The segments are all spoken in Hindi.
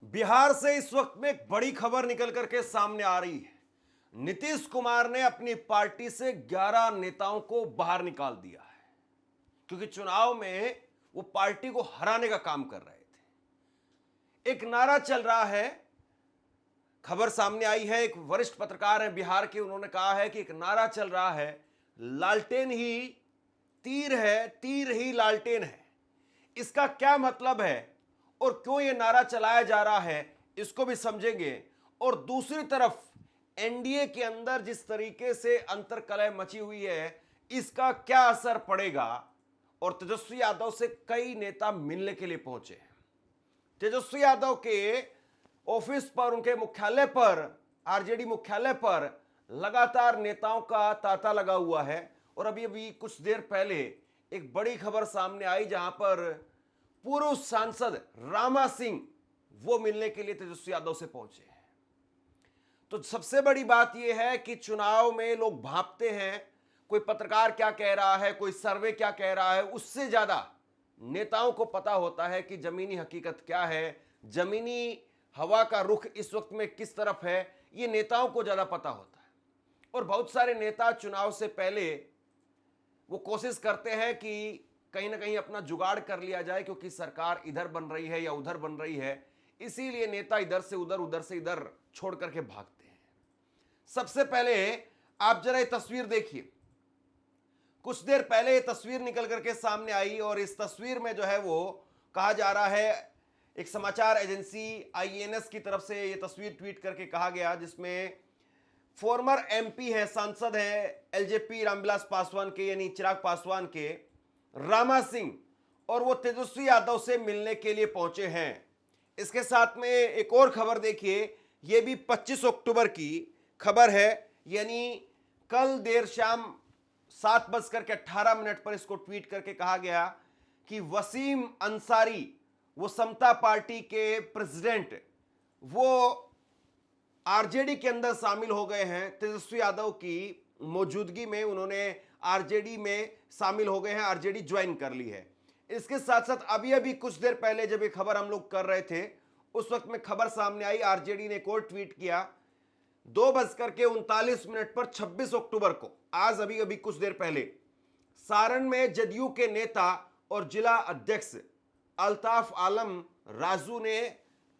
बिहार से इस वक्त में एक बड़ी खबर निकल करके सामने आ रही है। नीतीश कुमार ने अपनी पार्टी से 11 नेताओं को बाहर निकाल दिया है, क्योंकि चुनाव में वो पार्टी को हराने का काम कर रहे थे। एक नारा चल रहा है, खबर सामने आई है, एक वरिष्ठ पत्रकार है बिहार के, उन्होंने कहा है कि एक नारा चल रहा है, लालटेन ही तीर है, तीर ही लालटेन है। इसका क्या मतलब है और क्यों ये नारा चलाया जा रहा है, इसको भी समझेंगे। और दूसरी तरफ एनडीए के अंदर जिस तरीके से अंतर्कलह मची हुई है, इसका क्या असर पड़ेगा। और तेजस्वी यादव से कई नेता मिलने के लिए पहुंचे हैं। तेजस्वी यादव के ऑफिस पर, उनके मुख्यालय पर, आरजेडी मुख्यालय पर लगातार नेताओं का तांता लगा हुआ है। और अभी कुछ देर पहले एक बड़ी खबर सामने आई, जहां पर पूर्व सांसद रामा सिंह वो मिलने के लिए तेजस्वी यादव से पहुंचे हैं। तो सबसे बड़ी बात यह है कि चुनाव में लोग भांपते हैं, कोई पत्रकार क्या कह रहा है, कोई सर्वे क्या कह रहा है, उससे ज्यादा नेताओं को पता होता है कि जमीनी हकीकत क्या है, जमीनी हवा का रुख इस वक्त में किस तरफ है, ये नेताओं को ज्यादा पता होता है। और बहुत सारे नेता चुनाव से पहले वो कोशिश करते हैं कि कहीं ना कहीं अपना जुगाड़ कर लिया जाए, क्योंकि सरकार इधर बन रही है या उधर बन रही है, इसीलिए नेता इधर से उधर, उधर से इधर छोड़ करके भागते हैं। सबसे पहले आप जरा ये तस्वीर देखिए। कुछ देर पहले ये तस्वीर निकल करके सामने आई और इस तस्वीर में जो है वो कहा जा रहा है, एक समाचार एजेंसी आईएनएस की तरफ से ये तस्वीर ट्वीट करके कहा गया, जिसमें फॉर्मर एमपी है, सांसद है एलजेपी रामविलास पासवान के, यानी चिराग पासवान के, रामा सिंह, और वो तेजस्वी यादव से मिलने के लिए पहुंचे हैं। इसके साथ में एक और खबर देखिए, ये भी 25 अक्टूबर की खबर है, यानी कल देर शाम 7:18 पर इसको ट्वीट करके कहा गया कि वसीम अंसारी, वो समता पार्टी के प्रेसिडेंट, वो आरजेडी के अंदर शामिल हो गए हैं। तेजस्वी यादव की मौजूदगी में उन्होंने आरजेडी में शामिल हो गए हैं, आरजेडी ज्वाइन कर ली है। इसके साथ साथ अभी कुछ देर पहले जब ये खबर हम लोग कर रहे थे, उस वक्त में खबर सामने आई, आरजेडी ने एक और ट्वीट किया 2:39 पर 26 अक्टूबर को, आज अभी कुछ देर पहले, सारण में जदयू के नेता और जिला अध्यक्ष अल्ताफ आलम राजू ने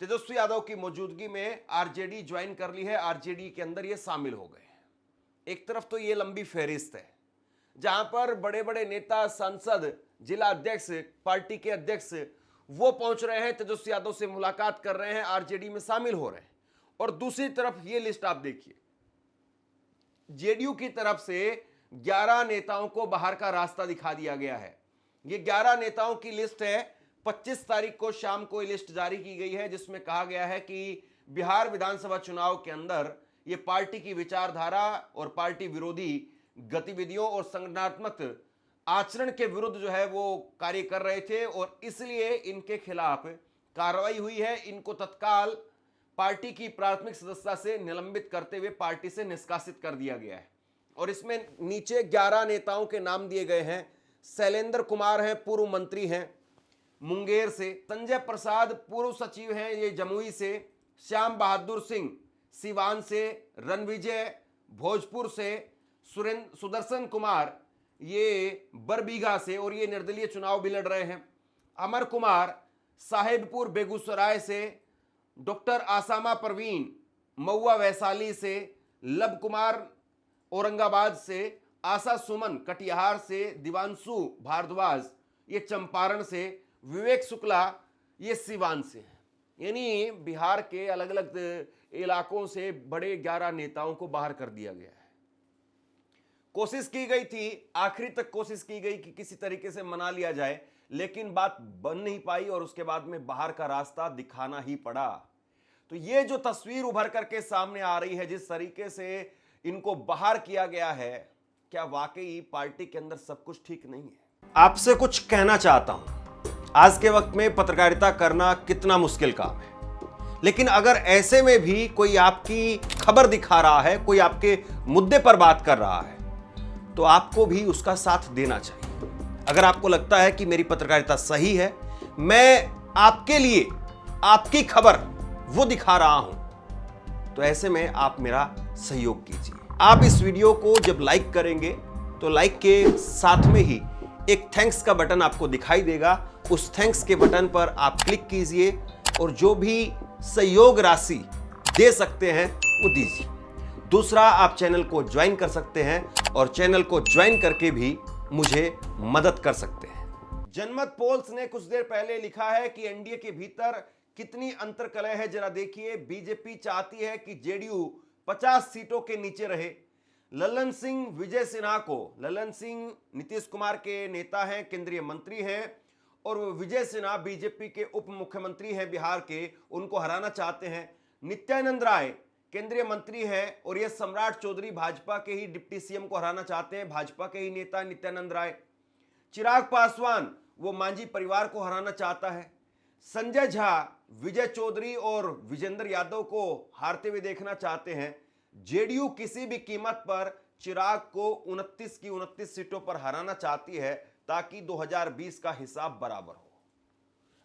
तेजस्वी यादव की मौजूदगी में आरजेडी ज्वाइन कर ली है, आरजेडी के अंदर ये शामिल हो गए हैं। एक तरफ तो ये लंबी फहरिस्त है जहां पर बड़े बड़े नेता, सांसद, जिला अध्यक्ष, पार्टी के अध्यक्ष वो पहुंच रहे हैं, तेजस्वी यादव से मुलाकात कर रहे हैं, आरजेडी में शामिल हो रहे हैं। और दूसरी तरफ ये लिस्ट आप देखिए, जेडीयू की तरफ से 11 नेताओं को बाहर का रास्ता दिखा दिया गया है। ये 11 नेताओं की लिस्ट है। 25 तारीख को शाम को ये लिस्ट जारी की गई है, जिसमें कहा गया है कि बिहार विधानसभा चुनाव के अंदर ये पार्टी की विचारधारा और पार्टी विरोधी गतिविधियों और संगठनात्मक आचरण के विरुद्ध जो है वो कार्य कर रहे थे, और इसलिए इनके खिलाफ कार्रवाई हुई है। इनको तत्काल पार्टी की प्राथमिक सदस्यता से निलंबित करते हुए पार्टी से निष्कासित कर दिया गया है। और इसमें नीचे 11 नेताओं के नाम दिए गए हैं। शैलेंद्र कुमार हैं, पूर्व मंत्री हैं मुंगेर से, संजय प्रसाद पूर्व सचिव हैं ये जमुई से, श्याम बहादुर सिंह सिवान से, रणविजय भोजपुर से, सुदर्शन कुमार ये बरबीघा से, और ये निर्दलीय चुनाव भी लड़ रहे हैं, अमर कुमार साहेबपुर बेगूसराय से, डॉक्टर आसामा परवीन मऊआ वैशाली से, लब कुमार औरंगाबाद से, आशा सुमन कटिहार से, दिवांशु भारद्वाज ये चंपारण से, विवेक शुक्ला ये सिवान से हैं। यानी बिहार के अलग अलग इलाकों से बड़े 11 नेताओं को बाहर कर दिया गया है। कोशिश की गई थी, आखिरी तक कोशिश की गई कि किसी तरीके से मना लिया जाए, लेकिन बात बन नहीं पाई और उसके बाद में बाहर का रास्ता दिखाना ही पड़ा। तो ये जो तस्वीर उभर करके सामने आ रही है, जिस तरीके से इनको बाहर किया गया है, क्या वाकई पार्टी के अंदर सब कुछ ठीक नहीं है? आपसे कुछ कहना चाहता हूं। आज के वक्त में पत्रकारिता करना कितना मुश्किल काम है, लेकिन अगर ऐसे में भी कोई आपकी खबर दिखा रहा है, कोई आपके मुद्दे पर बात कर रहा है, तो आपको भी उसका साथ देना चाहिए। अगर आपको लगता है कि मेरी पत्रकारिता सही है, मैं आपके लिए आपकी खबर वो दिखा रहा हूं। तो ऐसे में आप मेरा सहयोग कीजिए। आप इस वीडियो को जब लाइक करेंगे तो लाइक के साथ में ही एक थैंक्स का बटन आपको दिखाई देगा। उस थैंक्स के बटन पर आप क्लिक कीजिए और जो भी सहयोग राशि दे सकते हैं वो दीजिए। दूसरा, आप चैनल को ज्वाइन कर सकते हैं और चैनल को ज्वाइन करके भी मुझे मदद कर सकते हैं। जनमत पोल्स ने कुछ देर पहले लिखा है कि एनडीए के भीतर कितनी अंतर्कलह है, जरा देखिए। बीजेपी चाहती है कि जेडीयू 50 सीटों के नीचे रहे। ललन सिंह विजय सिन्हा को, ललन सिंह नीतीश कुमार के नेता हैं, केंद्रीय मंत्री हैं, और विजय सिन्हा बीजेपी के उप मुख्यमंत्री हैं बिहार के, उनको हराना चाहते हैं। नित्यानंद राय केंद्रीय मंत्री हैं और ये सम्राट चौधरी भाजपा के ही डिप्टी सीएम को हराना चाहते हैं, भाजपा के ही नेता नित्यानंद राय। चिराग पासवान वो मांझी परिवार को हराना चाहता है। संजय झा विजय चौधरी और विजेंद्र यादव को हारते हुए देखना चाहते हैं। जेडीयू किसी भी कीमत पर चिराग को 29 की 29 सीटों पर हराना चाहती है ताकि 2020 का हिसाब बराबर हो।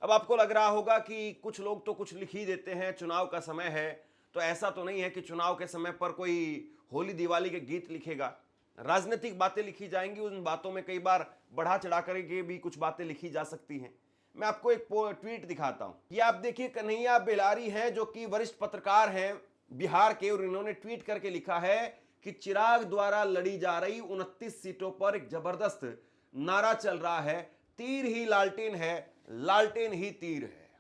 अब आपको लग रहा होगा कि कुछ लोग तो कुछ लिख ही देते हैं, चुनाव का समय है, तो ऐसा तो नहीं है कि चुनाव के समय पर कोई होली दिवाली के गीत लिखेगा। राजनीतिक बातें लिखी जाएंगी, उन बातों में कई बार बढ़ा चढ़ा करके भी कुछ बातें लिखी जा सकती हैं। मैं आपको एक ट्वीट दिखाता हूं। ये आप देखिए, कन्हैया बेलारी हैं जो कि वरिष्ठ पत्रकार हैं बिहार के, और इन्होंने ट्वीट करके लिखा है कि चिराग द्वारा लड़ी जा रही 29 सीटों पर एक जबरदस्त नारा चल रहा है, तीर ही लालटेन है, लालटेन ही तीर है।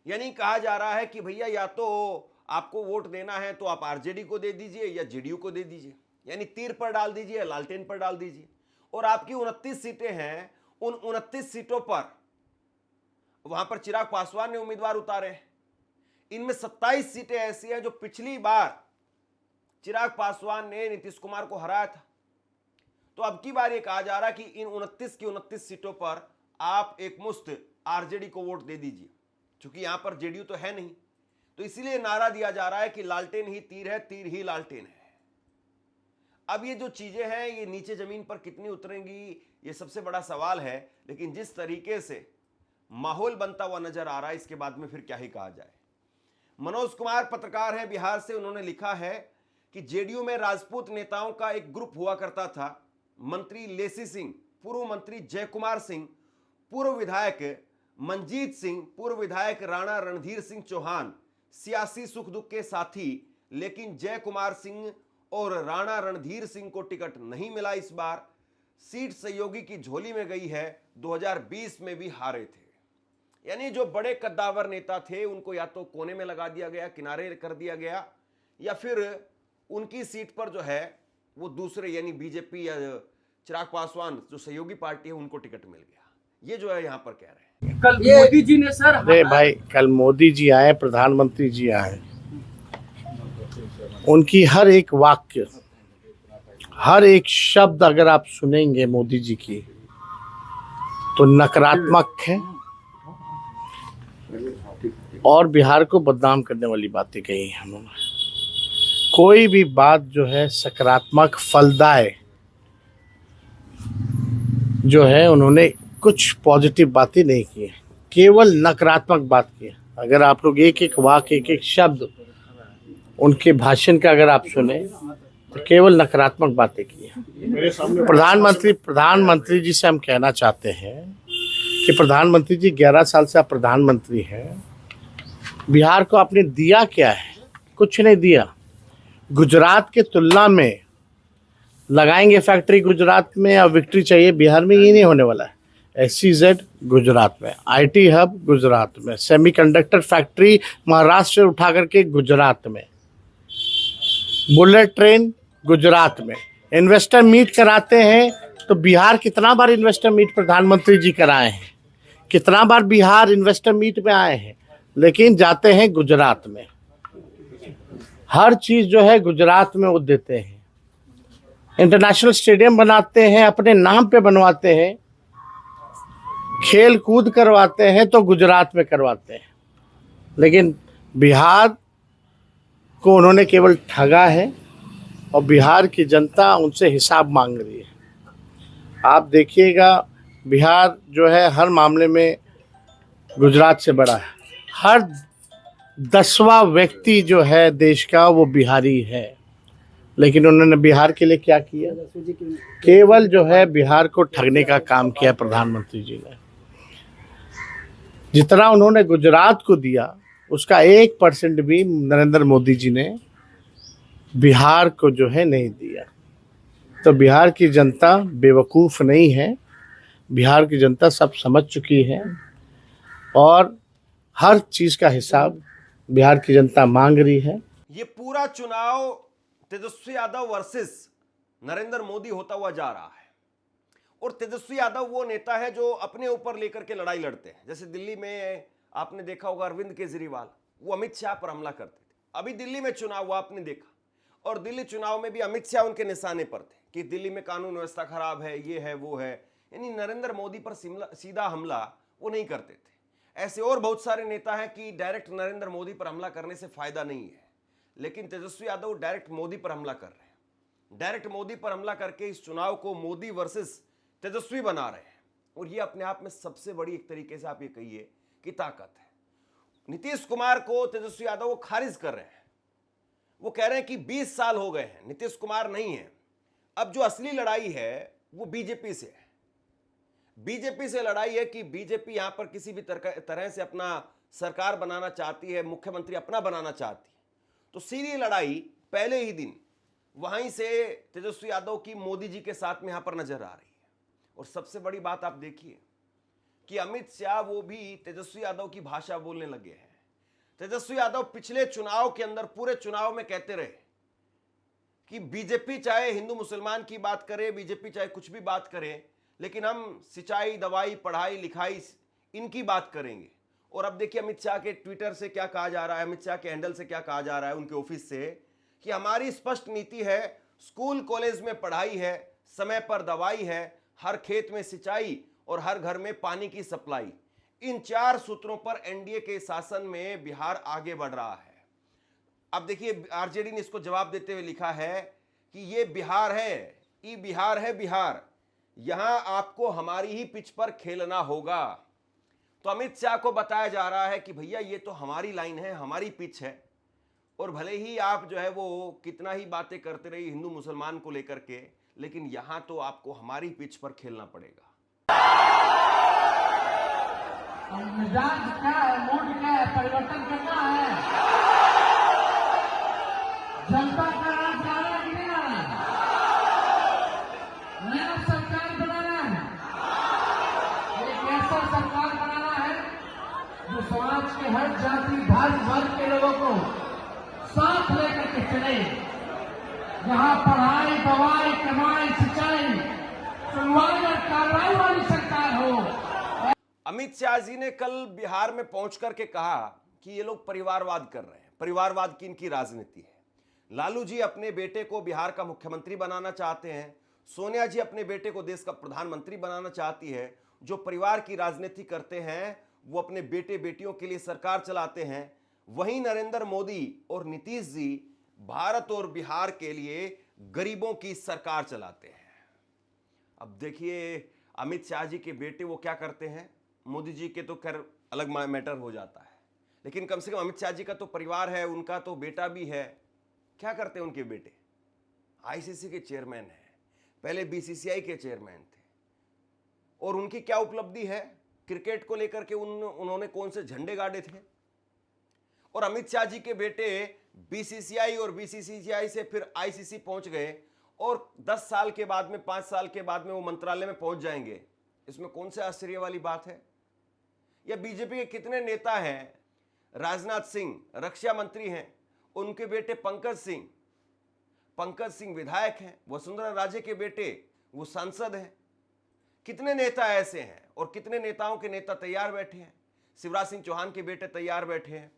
यानी कहा जा रहा है कि भैया या तो आपको वोट देना है तो आप आरजेडी को दे दीजिए या जेडीयू को दे दीजिए, यानी तीर पर डाल दीजिए या लालटेन पर डाल दीजिए। और आपकी 29 सीटें हैं, उन 29 सीटों पर वहां पर चिराग पासवान ने उम्मीदवार उतारे हैं। इनमें 27 सीटें ऐसी हैं जो पिछली बार चिराग पासवान ने नीतीश कुमार को हराया था। तो अब की बार ये कहा जा रहा है कि इन 29 की 29 सीटों पर आप एक मुश्त आरजेडी को वोट दे दीजिए, क्योंकि यहां पर जेडीयू तो है नहीं। तो इसीलिए नारा दिया जा रहा है कि लालटेन ही तीर है, तीर ही लालटेन है। अब ये जो चीजें हैं ये नीचे जमीन पर कितनी उतरेंगी, ये सबसे बड़ा सवाल है। लेकिन जिस तरीके से माहौल बनता हुआ नजर आ रहा है, इसके बाद में फिर क्या ही कहा जाए। मनोज कुमार पत्रकार हैं बिहार से, उन्होंने लिखा है कि जेडीयू में राजपूत नेताओं का एक ग्रुप हुआ करता था। मंत्री लेसी सिंह, पूर्व मंत्री जय कुमार सिंह, पूर्व विधायक मंजीत सिंह, पूर्व विधायक राणा रणधीर सिंह चौहान सियासी सुख दुख के साथी। लेकिन जय कुमार सिंह और राणा रणधीर सिंह को टिकट नहीं मिला। इस बार सीट सहयोगी की झोली में गई है। 2020 में भी हारे थे। यानी जो बड़े कद्दावर नेता थे उनको या तो कोने में लगा दिया गया, किनारे कर दिया गया, या फिर उनकी सीट पर जो है वो दूसरे यानी बीजेपी या चिराग पासवान जो सहयोगी पार्टी है उनको टिकट मिल गया। ये जो है यहाँ पर कह रहे हैं। कल मोदी जी ने सर, अरे भाई, कल मोदी जी आए, प्रधानमंत्री जी आए, उनकी हर एक वाक्य, हर एक शब्द अगर आप सुनेंगे मोदी जी की तो नकारात्मक है और बिहार को बदनाम करने वाली बातें कही हैं उन्होंने। कोई भी बात जो है सकारात्मक फलदाय जो है, उन्होंने कुछ पॉजिटिव बातें नहीं की, केवल नकारात्मक बात की। अगर आप लोग एक एक वाक्य, एक एक शब्द उनके भाषण का अगर आप सुने तो केवल नकारात्मक बातें की हैं। प्रधानमंत्री जी से हम कहना चाहते हैं कि प्रधानमंत्री जी 11 साल से आप प्रधानमंत्री हैं, बिहार को आपने दिया क्या है? कुछ नहीं दिया। गुजरात के तुलना में लगाएंगे फैक्ट्री गुजरात में, अब विक्ट्री चाहिए बिहार में, ये नहीं होने वाला है। SEZ गुजरात में, IT हब गुजरात में, सेमीकंडक्टर फैक्ट्री महाराष्ट्र से उठा करके गुजरात में, बुलेट ट्रेन गुजरात में। इन्वेस्टर मीट कराते हैं तो बिहार कितना बार इन्वेस्टर मीट प्रधानमंत्री जी कराए हैं, कितना बार बिहार इन्वेस्टर मीट में आए हैं, लेकिन जाते हैं गुजरात में। हर चीज जो है गुजरात में वो देते हैं। इंटरनेशनल स्टेडियम बनाते हैं, अपने नाम पे बनवाते हैं, खेल कूद करवाते हैं तो गुजरात में करवाते हैं। लेकिन बिहार को उन्होंने केवल ठगा है और बिहार की जनता उनसे हिसाब मांग रही है। आप देखिएगा, बिहार जो है हर मामले में गुजरात से बड़ा है। हर 10वां व्यक्ति जो है देश का वो बिहारी है, लेकिन उन्होंने बिहार के लिए क्या किया? केवल जो है बिहार को ठगने का काम किया प्रधानमंत्री जी ने। जितना उन्होंने गुजरात को दिया उसका 1% भी नरेंद्र मोदी जी ने बिहार को जो है नहीं दिया। तो बिहार की जनता बेवकूफ़ नहीं है, बिहार की जनता सब समझ चुकी है और हर चीज़ का हिसाब बिहार की जनता मांग रही है। ये पूरा चुनाव तेजस्वी यादव वर्सेस नरेंद्र मोदी होता हुआ जा रहा है और तेजस्वी यादव वो नेता है जो अपने ऊपर लेकर के लड़ाई लड़ते हैं। जैसे दिल्ली में आपने देखा होगा अरविंद केजरीवाल वो अमित शाह पर हमला करते थे। अभी दिल्ली में चुनाव हुआ आपने देखा और दिल्ली चुनाव में भी अमित शाह उनके निशाने पर थे कि दिल्ली में कानून व्यवस्था खराब है, ये है वो है। यानी नरेंद्र मोदी पर सीधा हमला वो नहीं करते थे। ऐसे और बहुत सारे नेता हैं कि डायरेक्ट नरेंद्र मोदी पर हमला करने से फायदा नहीं है, लेकिन तेजस्वी यादव डायरेक्ट मोदी पर हमला कर रहे हैं। डायरेक्ट मोदी पर हमला करके इस चुनाव को मोदी वर्सेस तेजस्वी बना रहे हैं और ये अपने आप में सबसे बड़ी एक तरीके से आप ये कहिए कि ताकत है। नीतीश कुमार को तेजस्वी यादव वो खारिज कर रहे हैं। वो कह रहे हैं कि 20 साल हो गए हैं, नीतीश कुमार नहीं है। अब जो असली लड़ाई है वो बीजेपी से है। बीजेपी से लड़ाई है कि बीजेपी यहां पर किसी भी तरह से अपना सरकार बनाना चाहती है, मुख्यमंत्री अपना बनाना चाहती है। तो सीधी लड़ाई पहले ही दिन वहीं से तेजस्वी यादव की मोदी जी के साथ में यहां पर नजर आ रही है। और सबसे बड़ी बात आप देखिए कि अमित शाह वो भी तेजस्वी यादव की भाषा बोलने लगे हैं। तेजस्वी यादव पिछले चुनाव के अंदर पूरे चुनाव में कहते रहे कि बीजेपी चाहे हिंदू मुसलमान की बात करे, बीजेपी चाहे कुछ भी बात करे, लेकिन हम सिंचाई, दवाई, पढ़ाई, लिखाई इनकी बात करेंगे। और अब देखिए अमित शाह के ट्विटर से क्या कहा जा रहा है, अमित शाह के हैंडल से क्या कहा जा रहा है उनके ऑफिस से कि हमारी स्पष्ट नीति है, स्कूल कॉलेज में पढ़ाई है, समय पर दवाई है, हर खेत में सिंचाई और हर घर में पानी की सप्लाई। इन 4 सूत्रों पर एनडीए के शासन में बिहार आगे बढ़ रहा है। अब देखिए आरजेडी ने इसको जवाब देते हुए लिखा है कि ये बिहार है, ये बिहार है, बिहार, यहां आपको हमारी ही पिच पर खेलना होगा। तो अमित शाह को बताया जा रहा है कि भैया ये तो हमारी लाइन है, हमारी पिच है और भले ही आप जो है वो कितना ही बातें करते रहिए हिंदू मुसलमान को लेकर के, लेकिन यहां तो आपको हमारी पिच पर खेलना पड़ेगा। मिजाज क्या है, मूड क्या है, परिवर्तन करना है। जनता का राज लाना कि नहीं लाना, नया सरकार बनाना है। एक ऐसा सरकार बनाना है जो समाज के हर जाति वर्ग के लोगों को साथ लेकर के चले, जहां पढ़ाई, दवाई, कमाई, सिंचाई, सुनवाई और कार्रवाई वाली सरकार हो। अमित शाह जी ने कल बिहार में पहुंच करके कहा कि ये लोग परिवारवाद कर रहे हैं, परिवारवाद की इनकी राजनीति है। लालू जी अपने बेटे को बिहार का मुख्यमंत्री बनाना चाहते हैं, सोनिया जी अपने बेटे को देश का प्रधानमंत्री बनाना चाहती है। जो परिवार की राजनीति करते हैं वो अपने बेटे बेटियों के लिए सरकार चलाते हैं। वहीं नरेंद्र मोदी और नीतीश जी भारत और बिहार के लिए गरीबों की सरकार चलाते हैं। अब देखिए अमित शाह जी के बेटे वो क्या करते हैं, मोदी जी के तो खैर अलग मैटर हो जाता है, लेकिन कम से कम अमित शाह जी का तो परिवार है, उनका तो बेटा भी है। क्या करते हैं उनके बेटे? आईसीसी के चेयरमैन हैं, पहले बीसीसीआई के चेयरमैन थे। और उनकी क्या उपलब्धि है क्रिकेट को लेकर के, उन्होंने कौन से झंडे गाड़े थे? और अमित शाह जी के बेटे बीसीसीआई और बीसीसीआई से फिर आईसीसी पहुंच गए और 10 साल के बाद में, 5 साल के बाद में वो मंत्रालय में पहुंच जाएंगे। इसमें कौन से आश्चर्य वाली बात है? या बीजेपी के कितने नेता हैं, राजनाथ सिंह रक्षा मंत्री हैं, उनके बेटे पंकज सिंह विधायक हैं, वसुंधरा राजे के बेटे वो सांसद हैं। कितने नेता ऐसे हैं और कितने नेताओं के नेता तैयार बैठे हैं। शिवराज सिंह चौहान के बेटे तैयार बैठे हैं,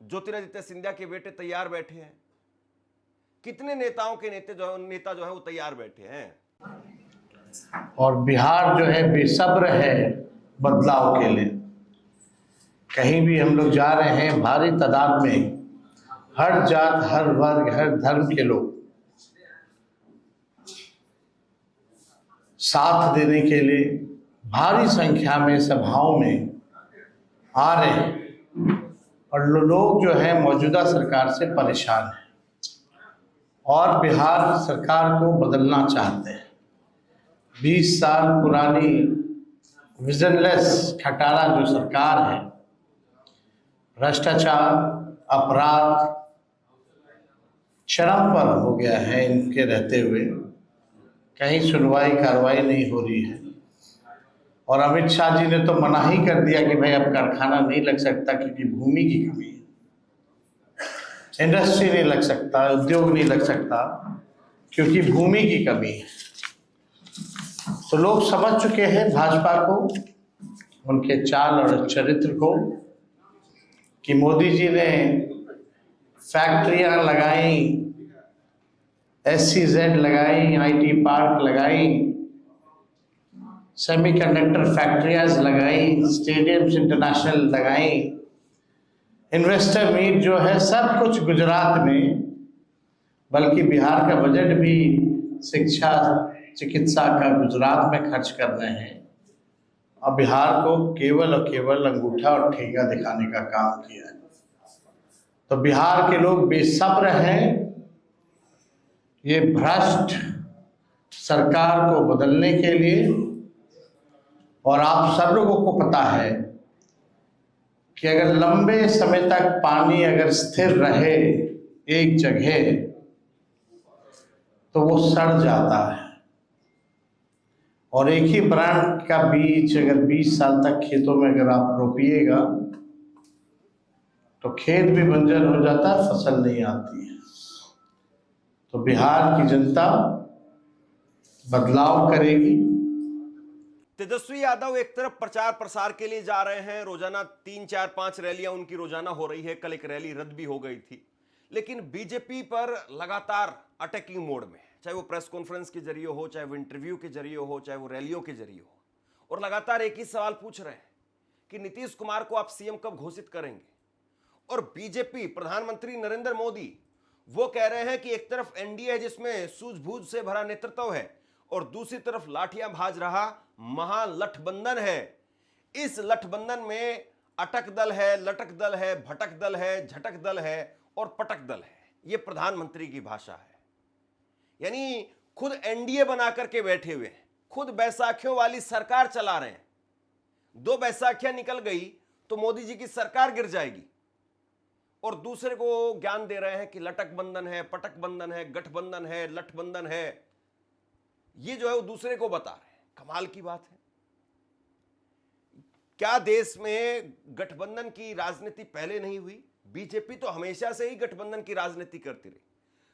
ज्योतिरादित्य सिंधिया के बेटे तैयार बैठे हैं। कितने नेताओं के नेता जो है वो तैयार बैठे हैं। और बिहार जो है बेसब्र है बदलाव के लिए। कहीं भी हम लोग जा रहे हैं भारी तादाद में हर जात, हर वर्ग, हर धर्म के लोग साथ देने के लिए भारी संख्या में सभाओं में आ रहे हैं। और लोग जो है मौजूदा सरकार से परेशान हैं और बिहार सरकार को बदलना चाहते हैं। 20 साल पुरानी विजनलेस खटारा जो सरकार है, भ्रष्टाचार, अपराध चरम पर हो गया है इनके रहते हुए, कहीं सुनवाई कार्रवाई नहीं हो रही है। और अमित शाह जी ने तो मना ही कर दिया कि भाई अब कारखाना नहीं लग सकता क्योंकि भूमि की कमी है, इंडस्ट्री नहीं लग सकता, उद्योग नहीं लग सकता क्योंकि भूमि की कमी है। तो लोग समझ चुके हैं भाजपा को, उनके चाल और चरित्र को, कि मोदी जी ने फैक्ट्रियां लगाई, SEZ लगाई, IT पार्क लगाई, सेमीकंडक्टर फैक्ट्रियां लगाई, स्टेडियम्स इंटरनेशनल लगाई, इन्वेस्टर मीट जो है सब कुछ गुजरात में, बल्कि बिहार का बजट भी शिक्षा चिकित्सा का गुजरात में खर्च कर रहे हैं। अब बिहार को केवल और केवल अंगूठा और ठेंगा दिखाने का काम किया है। तो बिहार के लोग बेसब्र हैं ये भ्रष्ट सरकार को बदलने के लिए। और आप सब लोगों को पता है कि अगर लंबे समय तक पानी अगर स्थिर रहे एक जगह तो वो सड़ जाता है, और एक ही ब्रांड का बीज अगर 20 साल तक खेतों में अगर आप रोपिएगा तो खेत भी बंजर हो जाता है, फसल नहीं आती है। तो बिहार की जनता बदलाव करेगी। तेजस्वी यादव एक तरफ प्रचार प्रसार के लिए जा रहे हैं, रोजाना 3, 4, 5 रैलियां उनकी रोजाना हो रही है। कल एक रैली रद्द भी हो गई थी, लेकिन बीजेपी पर लगातार अटैकिंग मोड में, चाहे वो प्रेस कॉन्फ्रेंस के जरिए हो, चाहे वो इंटरव्यू के जरिए हो, चाहे वो रैलियों के जरिए हो, और लगातार एक ही सवाल पूछ रहे हैं कि नीतीश कुमार को आप सीएम कब घोषित करेंगे। और बीजेपी, प्रधानमंत्री नरेंद्र मोदी, वो कह रहे हैं कि एक तरफ एनडीए है जिसमें सूझबूझ से भरा नेतृत्व है, और दूसरी तरफ लाठियां भाज रहा महालठबंधन है। इस लठबंधन में अटक दल है, लटक दल है, भटक दल है, झटक दल है और पटक दल है। यह प्रधानमंत्री की भाषा है। यानी खुद एनडीए बना करके बैठे हुए हैं, खुद बैसाखियों वाली सरकार चला रहे हैं। 2 बैसाखियां निकल गई तो मोदी जी की सरकार गिर जाएगी, और दूसरे को ज्ञान दे रहे हैं कि लटक बंधन है, पटक बंधन है, गठबंधन है, लठबंधन है। ये जो है वो दूसरे को बता रहे हैं। कमाल की बात है। क्या देश में गठबंधन की राजनीति पहले नहीं हुई? बीजेपी तो हमेशा से ही गठबंधन की राजनीति करती रही।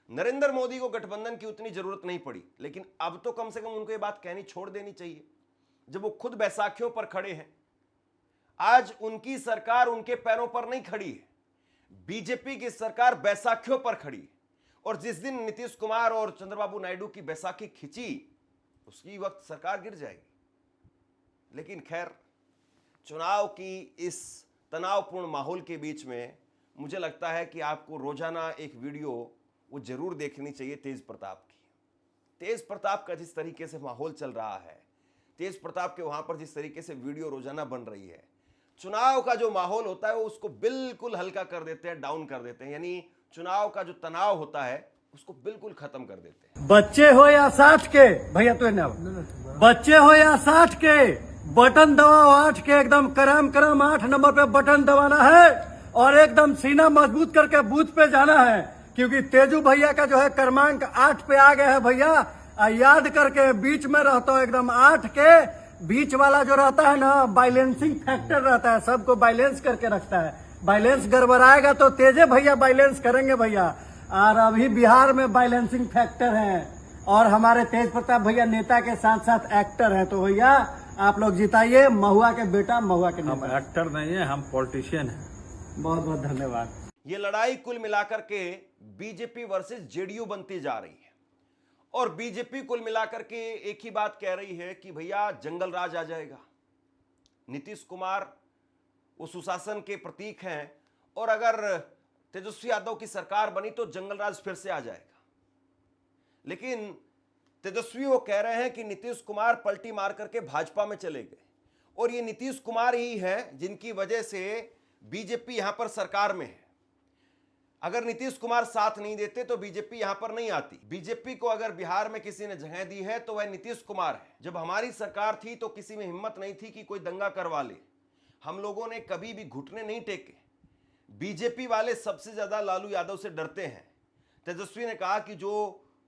नरेंद्र मोदी को गठबंधन की उतनी जरूरत नहीं पड़ी, लेकिन अब तो कम से कम उनको ये बात कहनी छोड़ देनी चाहिए, जब वो खुद बैसाखियों पर खड़े हैं। आज उनकी सरकार उनके पैरों पर नहीं खड़ी है, बीजेपी की सरकार बैसाखियों पर खड़ी है। और जिस दिन नीतीश कुमार और चंद्रबाबू नायडू की बैसाखी खिंची, उसी वक्त सरकार गिर जाएगी। लेकिन खैर, चुनाव की इस तनावपूर्ण माहौल के बीच में मुझे लगता है कि आपको रोजाना एक वीडियो वो जरूर देखनी चाहिए तेज प्रताप की। तेज प्रताप का जिस तरीके से माहौल चल रहा है, तेज प्रताप के वहां पर जिस तरीके से वीडियो रोजाना बन रही है, चुनाव का जो माहौल होता है वो उसको बिल्कुल हल्का कर देते हैं, डाउन कर देते हैं। यानी चुनाव का जो तनाव होता है उसको बिल्कुल खत्म कर देते हैं। बच्चे हो या 60 के, भैया तो ना, बच्चे हो या 60 के, बटन दबाओ 8 के, एकदम करम करम 8 नंबर पे बटन दबाना है और एकदम सीना मजबूत करके बूथ पे जाना है, क्योंकि तेजू भैया का जो है क्रमांक 8 पे आ गया है भैया। याद करके बीच में रहता हो, एकदम 8 के बीच वाला जो रहता है ना, बैलेंसिंग फैक्टर रहता है, सबको बैलेंस करके रखता है। बैलेंस गड़बड़ाएगा तो तेजे भैया बैलेंस करेंगे भैया। और अभी बिहार में बैलेंसिंग फैक्टर है, और हमारे तेज प्रताप भैया नेता के साथ साथ एक्टर हैं। तो भैया आप लोग जिताइए महुआ के बेटा, महुआ के हम नेता। एक्टर नहीं है, हम पॉलिटिशियन हैं। बहुत बहुत धन्यवाद। ये लड़ाई कुल मिलाकर के बीजेपी वर्सेस जेडीयू बनती जा रही है, और बीजेपी कुल मिलाकर के एक ही बात कह रही है कि भैया जंगल राज आ जाएगा। नीतीश कुमार वो सुशासन के प्रतीक हैं, और अगर तेजस्वी यादव की सरकार बनी तो जंगल राज फिर से आ जाएगा। लेकिन तेजस्वी वो कह रहे हैं कि नीतीश कुमार पलटी मार करके भाजपा में चले गए, और ये नीतीश कुमार ही हैं जिनकी वजह से बीजेपी यहां पर सरकार में है। अगर नीतीश कुमार साथ नहीं देते तो बीजेपी यहां पर नहीं आती। बीजेपी को अगर बिहार में किसी ने जगह दी है तो वह नीतीश कुमार है। जब हमारी सरकार थी तो किसी में हिम्मत नहीं थी कि कोई दंगा करवा ले। हम लोगों ने कभी भी घुटने नहीं टेके। बीजेपी वाले सबसे ज्यादा लालू यादव से डरते हैं। तेजस्वी ने कहा कि जो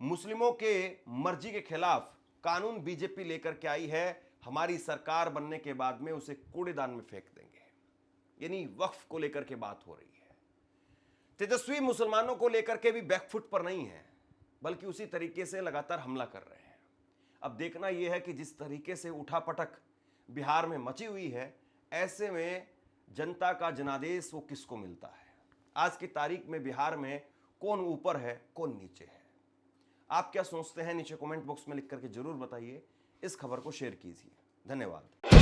मुस्लिमों के मर्जी के खिलाफ कानून बीजेपी लेकर के आई है, हमारी सरकार बनने के बाद में उसे कूड़ेदान में फेंक देंगे। यानी वक्फ को लेकर के बात हो रही है। तेजस्वी मुसलमानों को लेकर के भी बैकफुट पर नहीं है, बल्कि उसी तरीके से लगातार हमला कर रहे हैं। अब देखना यह है कि जिस तरीके से उठापटक बिहार में मची हुई है, ऐसे में जनता का जनादेश वो किसको मिलता है। आज की तारीख में बिहार में कौन ऊपर है, कौन नीचे है। आप क्या सोचते हैं नीचे कमेंट बॉक्स में लिख करके जरूर बताइए। इस खबर को शेयर कीजिए। धन्यवाद।